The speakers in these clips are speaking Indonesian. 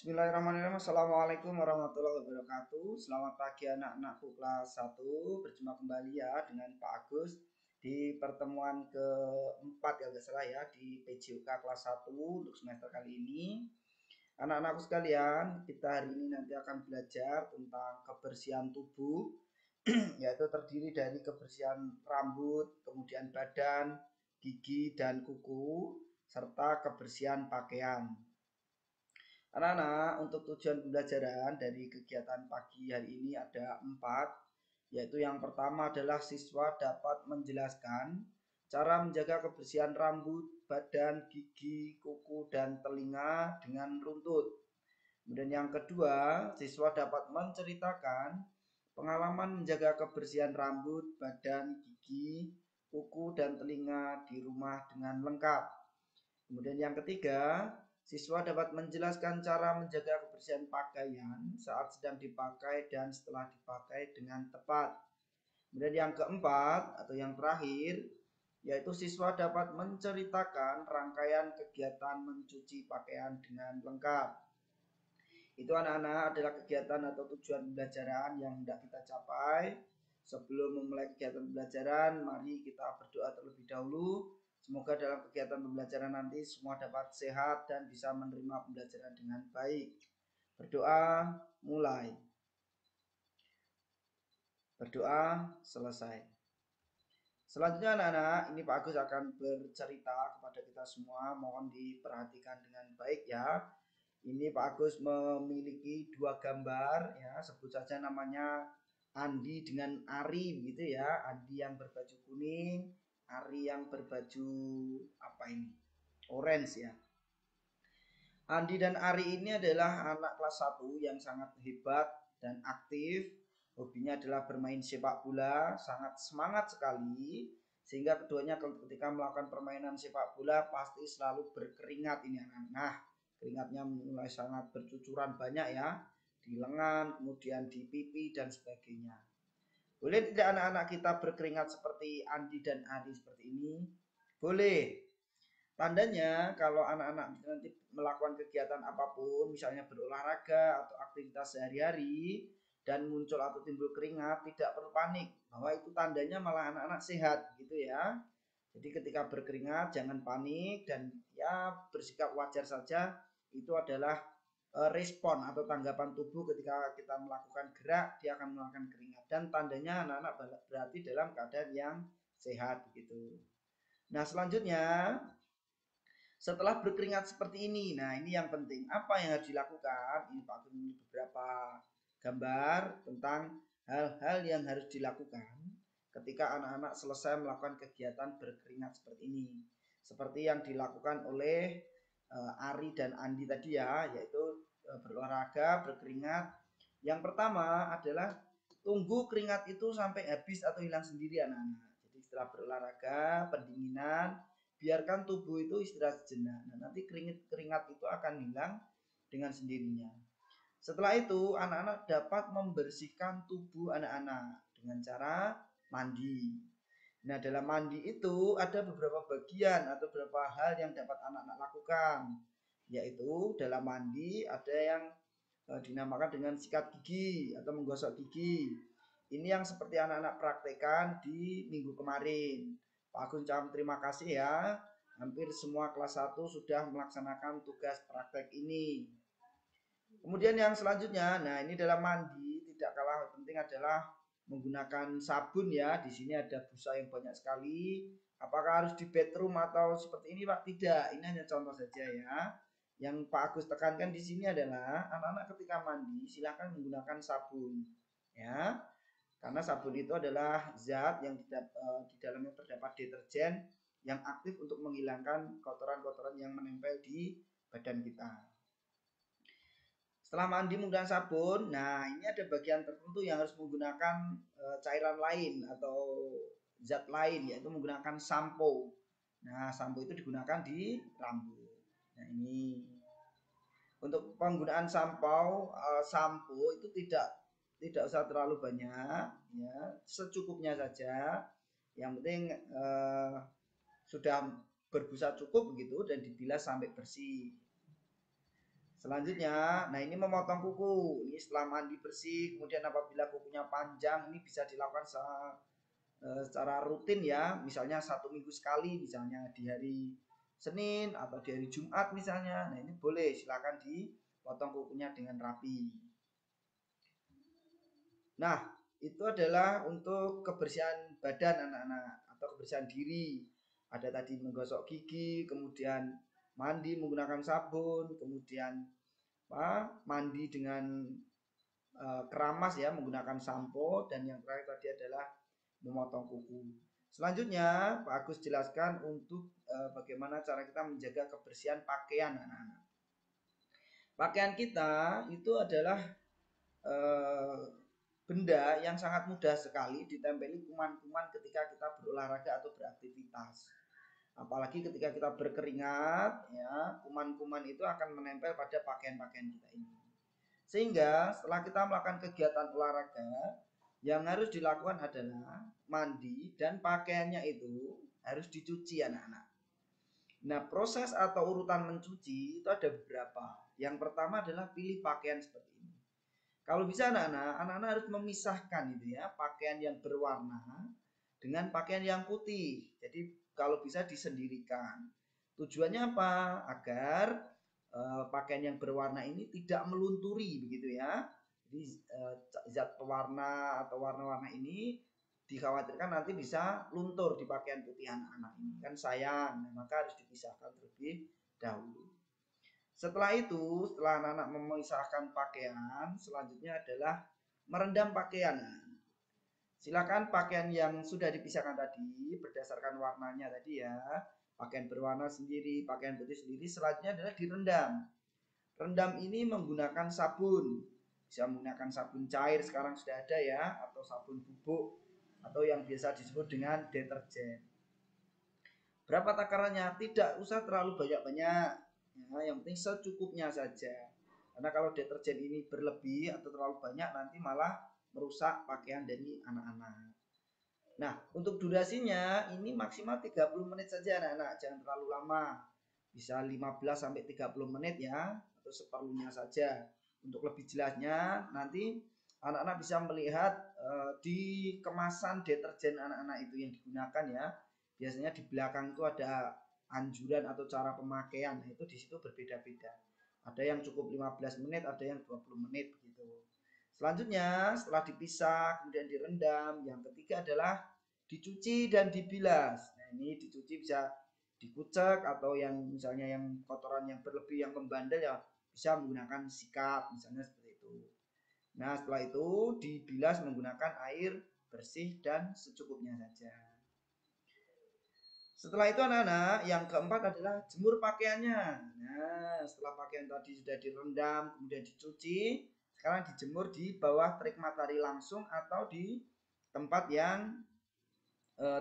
Bismillahirrahmanirrahim. Assalamualaikum warahmatullahi wabarakatuh. Selamat pagi anak-anakku kelas 1. Berjumpa kembali ya dengan Pak Agus di pertemuan keempat ya nggak salah ya di PJOK kelas 1 untuk semester kali ini. Anak-anakku sekalian, kita hari ini nanti akan belajar tentang kebersihan tubuh yaitu terdiri dari kebersihan rambut, kemudian badan, gigi dan kuku serta kebersihan pakaian. Anak-anak, untuk tujuan pembelajaran dari kegiatan pagi hari ini ada 4, yaitu yang pertama adalah siswa dapat menjelaskan cara menjaga kebersihan rambut, badan, gigi, kuku, dan telinga dengan runtut. Kemudian yang kedua, siswa dapat menceritakan pengalaman menjaga kebersihan rambut, badan, gigi, kuku, dan telinga di rumah dengan lengkap. Kemudian yang ketiga, siswa dapat menjelaskan cara menjaga kebersihan pakaian saat sedang dipakai dan setelah dipakai dengan tepat. Kemudian yang keempat atau yang terakhir, yaitu siswa dapat menceritakan rangkaian kegiatan mencuci pakaian dengan lengkap. Itu anak-anak adalah kegiatan atau tujuan pembelajaran yang hendak kita capai. Sebelum memulai kegiatan pembelajaran, mari kita berdoa terlebih dahulu. Semoga dalam kegiatan pembelajaran nanti semua dapat sehat dan bisa menerima pembelajaran dengan baik. Berdoa mulai. Berdoa selesai. Selanjutnya anak-anak, ini Pak Agus akan bercerita kepada kita semua. Mohon diperhatikan dengan baik ya. Ini Pak Agus memiliki 2 gambar ya, sebut saja namanya Andi dengan Ari begitu ya. Andi yang berbaju kuning, Ari yang berbaju apa ini? Orange ya. Andi dan Ari ini adalah anak kelas 1 yang sangat hebat dan aktif. Hobinya adalah bermain sepak bola, sangat semangat sekali. Sehingga keduanya ketika melakukan permainan sepak bola pasti selalu berkeringat ini anak-anak. Nah, keringatnya mulai sangat bercucuran banyak ya. Di lengan, kemudian di pipi dan sebagainya. Boleh tidak anak-anak kita berkeringat seperti Andi dan Ari seperti ini? Boleh. Tandanya kalau anak-anak nanti melakukan kegiatan apapun, misalnya berolahraga atau aktivitas sehari-hari, dan muncul atau timbul keringat, tidak perlu panik, bahwa itu tandanya malah anak-anak sehat gitu ya. Jadi ketika berkeringat jangan panik dan ya bersikap wajar saja, itu adalah respon atau tanggapan tubuh ketika kita melakukan gerak, dia akan melakukan keringat, dan tandanya anak-anak berarti dalam keadaan yang sehat gitu. Nah selanjutnya, setelah berkeringat seperti ini, nah ini yang penting. Apa yang harus dilakukan? Ini Pak Gun ini beberapa gambar tentang hal-hal yang harus dilakukan ketika anak-anak selesai melakukan kegiatan berkeringat seperti ini. Seperti yang dilakukan oleh Ari dan Andi tadi ya, yaitu berolahraga, berkeringat. Yang pertama adalah tunggu keringat itu sampai habis atau hilang sendiri anak-anak. Jadi setelah berolahraga, pendinginan, biarkan tubuh itu istirahat sejenak. Nah, nanti keringat itu akan hilang dengan sendirinya. Setelah itu, anak-anak dapat membersihkan tubuh anak-anak dengan cara mandi. Nah, dalam mandi itu ada beberapa bagian atau beberapa hal yang dapat anak-anak lakukan. Yaitu dalam mandi ada yang dinamakan dengan sikat gigi atau menggosok gigi. Ini yang seperti anak-anak praktekkan di minggu kemarin. Pak Agung ucapkan terima kasih ya. Hampir semua kelas 1 sudah melaksanakan tugas praktek ini. Kemudian yang selanjutnya, nah ini dalam mandi tidak kalah penting adalah menggunakan sabun ya. Di sini ada busa yang banyak sekali. Apakah harus di bedroom atau seperti ini Pak? Tidak, ini hanya contoh saja ya. Yang Pak Agus tekankan di sini adalah anak-anak ketika mandi silahkan menggunakan sabun ya. Karena sabun itu adalah zat yang di dalamnya terdapat deterjen yang aktif untuk menghilangkan kotoran-kotoran yang menempel di badan kita. Setelah mandi menggunakan sabun, nah ini ada bagian tertentu yang harus menggunakan cairan lain atau zat lain, yaitu menggunakan sampo. Nah, sampo itu digunakan di rambut. Nah, ini untuk penggunaan sampo itu tidak usah terlalu banyak, ya secukupnya saja. Yang penting sudah berbusa cukup begitu dan dibilas sampai bersih. Selanjutnya, nah ini memotong kuku. Ini setelah mandi bersih, kemudian apabila kukunya panjang, ini bisa dilakukan secara rutin ya. Misalnya 1 minggu sekali, misalnya di hari Senin atau di hari Jumat misalnya. Nah ini boleh, silakan dipotong kukunya dengan rapi. Nah, itu adalah untuk kebersihan badan anak-anak atau kebersihan diri. Ada tadi menggosok gigi, kemudian mandi menggunakan sabun, kemudian mandi dengan keramas ya menggunakan sampo, dan yang terakhir tadi adalah memotong kuku. Selanjutnya Pak Agus jelaskan untuk bagaimana cara kita menjaga kebersihan pakaian anak-anak. Pakaian kita itu adalah benda yang sangat mudah sekali ditempeli kuman-kuman ketika kita berolahraga atau beraktivitas. Apalagi ketika kita berkeringat, ya, kuman-kuman itu akan menempel pada pakaian-pakaian kita ini. Sehingga setelah kita melakukan kegiatan olahraga, yang harus dilakukan adalah mandi dan pakaiannya itu harus dicuci anak-anak. Nah, proses atau urutan mencuci itu ada beberapa. Yang pertama adalah pilih pakaian seperti ini. Kalau bisa anak-anak harus memisahkan itu ya, pakaian yang berwarna dengan pakaian yang putih. Jadi kalau bisa disendirikan. Tujuannya apa? Agar pakaian yang berwarna ini tidak melunturi begitu ya. Jadi zat pewarna atau warna-warna ini dikhawatirkan nanti bisa luntur di pakaian putih anak-anak ini. Kan sayang, maka harus dipisahkan terlebih dahulu. Setelah itu, setelah anak-anak memisahkan pakaian, selanjutnya adalah merendam pakaian. Silakan pakaian yang sudah dipisahkan tadi berdasarkan warnanya tadi ya. Pakaian berwarna sendiri, pakaian putih sendiri, selanjutnya adalah direndam. Rendam ini menggunakan sabun. Bisa menggunakan sabun cair sekarang sudah ada ya, atau sabun bubuk, atau yang biasa disebut dengan deterjen. Berapa takarannya? Tidak usah terlalu banyak-banyak. Ya, yang penting secukupnya saja. Karena kalau deterjen ini berlebih atau terlalu banyak nanti malah merusak pakaian dari anak-anak. Nah, untuk durasinya ini maksimal 30 menit saja anak-anak, jangan terlalu lama. Bisa 15 sampai 30 menit ya, atau seperlunya saja. Untuk lebih jelasnya nanti anak-anak bisa melihat di kemasan deterjen anak-anak itu yang digunakan ya. Biasanya di belakang itu ada anjuran atau cara pemakaian. Nah, itu di situ berbeda-beda. Ada yang cukup 15 menit, ada yang 20 menit begitu. Selanjutnya setelah dipisah kemudian direndam, yang ketiga adalah dicuci dan dibilas. Nah, ini dicuci bisa dikucek atau yang misalnya yang kotoran yang berlebih yang membandel ya bisa menggunakan sikat misalnya seperti itu. Nah, setelah itu dibilas menggunakan air bersih dan secukupnya saja. Setelah itu anak-anak, yang keempat adalah jemur pakaiannya. Nah, setelah pakaian tadi sudah direndam, kemudian dicuci, sekarang dijemur di bawah terik matahari langsung atau di tempat yang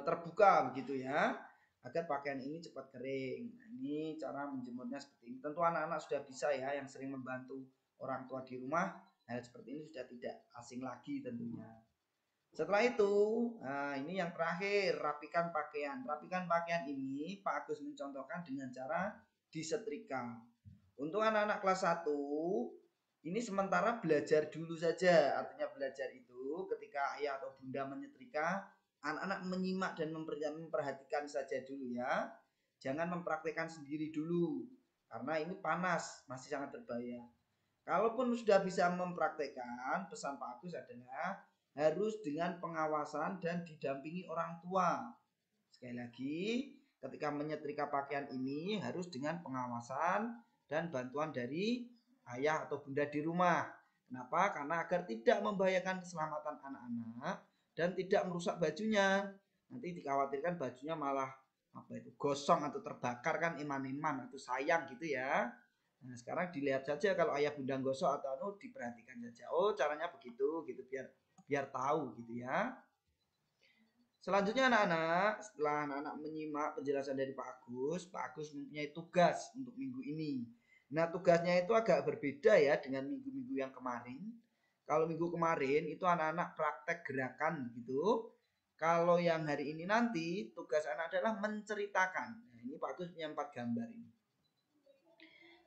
terbuka begitu ya, agar pakaian ini cepat kering. Nah, ini cara menjemurnya seperti ini. Tentu anak-anak sudah bisa ya, yang sering membantu orang tua di rumah, hal seperti ini sudah tidak asing lagi tentunya. Setelah itu, nah ini yang terakhir, rapikan pakaian. Rapikan pakaian ini Pak Agus mencontohkan dengan cara disetrika. Untuk anak-anak kelas 1, ini sementara belajar dulu saja. Artinya belajar itu ketika ayah atau bunda menyetrika, anak-anak menyimak dan memperhatikan saja dulu ya. Jangan mempraktekkan sendiri dulu, karena ini panas, masih sangat berbahaya. Kalaupun sudah bisa mempraktekkan, pesan Pak Agus adalah harus dengan pengawasan dan didampingi orang tua. Sekali lagi, ketika menyetrika pakaian ini harus dengan pengawasan dan bantuan dari ayah atau bunda di rumah. Kenapa? Karena agar tidak membahayakan keselamatan anak-anak dan tidak merusak bajunya. Nanti dikhawatirkan bajunya malah gosong atau terbakar kan, iman-iman atau sayang gitu ya. Nah, sekarang dilihat saja kalau ayah bunda gosok atau diperhatikan saja. Oh, caranya begitu gitu biar tahu gitu ya. Selanjutnya anak-anak, setelah anak-anak menyimak penjelasan dari Pak Agus mempunyai tugas untuk minggu ini. Nah, tugasnya itu agak berbeda ya dengan minggu-minggu yang kemarin. Kalau minggu kemarin itu anak-anak praktek gerakan gitu. Kalau yang hari ini nanti tugas anak adalah menceritakan. Nah, ini Pak Agus punya 4 gambar ini.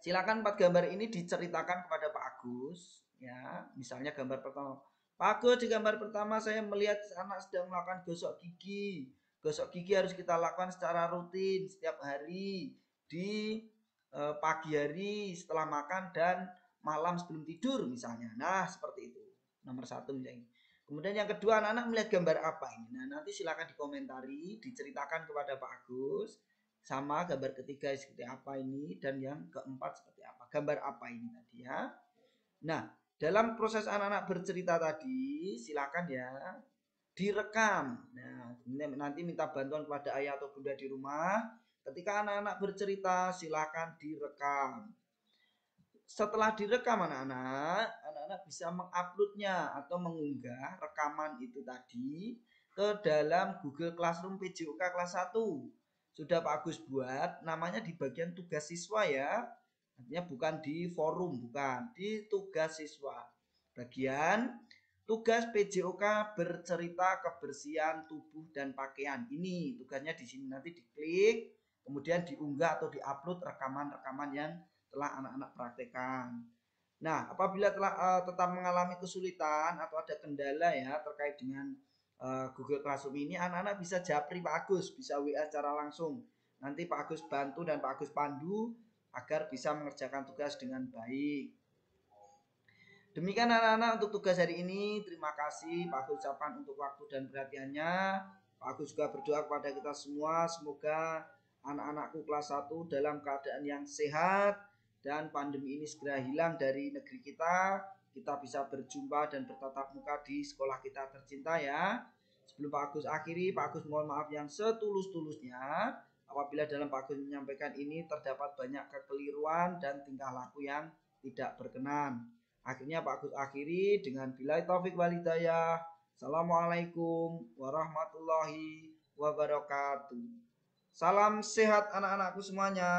Silakan 4 gambar ini diceritakan kepada Pak Agus ya. Misalnya gambar pertama, Pak Agus, di gambar pertama saya melihat anak sedang melakukan gosok gigi. Gosok gigi harus kita lakukan secara rutin setiap hari di pagi hari setelah makan dan malam sebelum tidur misalnya. Nah, seperti itu. Nomor 1 misalnya. Kemudian yang kedua, anak-anak melihat gambar apa ini? Nah, nanti silakan dikomentari, diceritakan kepada Pak Agus. Sama gambar ketiga seperti apa ini, dan yang keempat seperti apa, gambar apa ini tadi ya. Nah, dalam proses anak-anak bercerita tadi silakan ya direkam. Nah, nanti minta bantuan kepada ayah atau bunda di rumah. Ketika anak-anak bercerita silakan direkam. Setelah direkam anak-anak bisa menguploadnya atau mengunggah rekaman itu tadi ke dalam Google Classroom PJOK kelas 1. Sudah Pak Agus buat, namanya di bagian tugas siswa ya. Artinya bukan di forum, bukan, di tugas siswa. Bagian tugas PJOK bercerita kebersihan tubuh dan pakaian. Ini tugasnya di sini, nanti diklik, kemudian diunggah atau diupload rekaman-rekaman yang telah anak-anak praktekkan. Nah, apabila telah tetap mengalami kesulitan atau ada kendala ya terkait dengan Google Classroom ini, anak-anak bisa japri Pak Agus, bisa WA secara langsung. Nanti Pak Agus bantu dan Pak Agus pandu agar bisa mengerjakan tugas dengan baik. Demikian anak-anak untuk tugas hari ini. Terima kasih Pak Agus ucapkan untuk waktu dan perhatiannya. Pak Agus juga berdoa kepada kita semua, semoga anak-anakku kelas 1 dalam keadaan yang sehat dan pandemi ini segera hilang dari negeri kita. Kita bisa berjumpa dan bertatap muka di sekolah kita tercinta ya. Sebelum Pak Agus akhiri, Pak Agus mohon maaf yang setulus-tulusnya apabila dalam Pak Agus menyampaikan ini terdapat banyak kekeliruan dan tingkah laku yang tidak berkenan. Akhirnya Pak Agus akhiri dengan billahi taufik wal hidayah. Assalamualaikum warahmatullahi wabarakatuh. Salam sehat anak-anakku semuanya.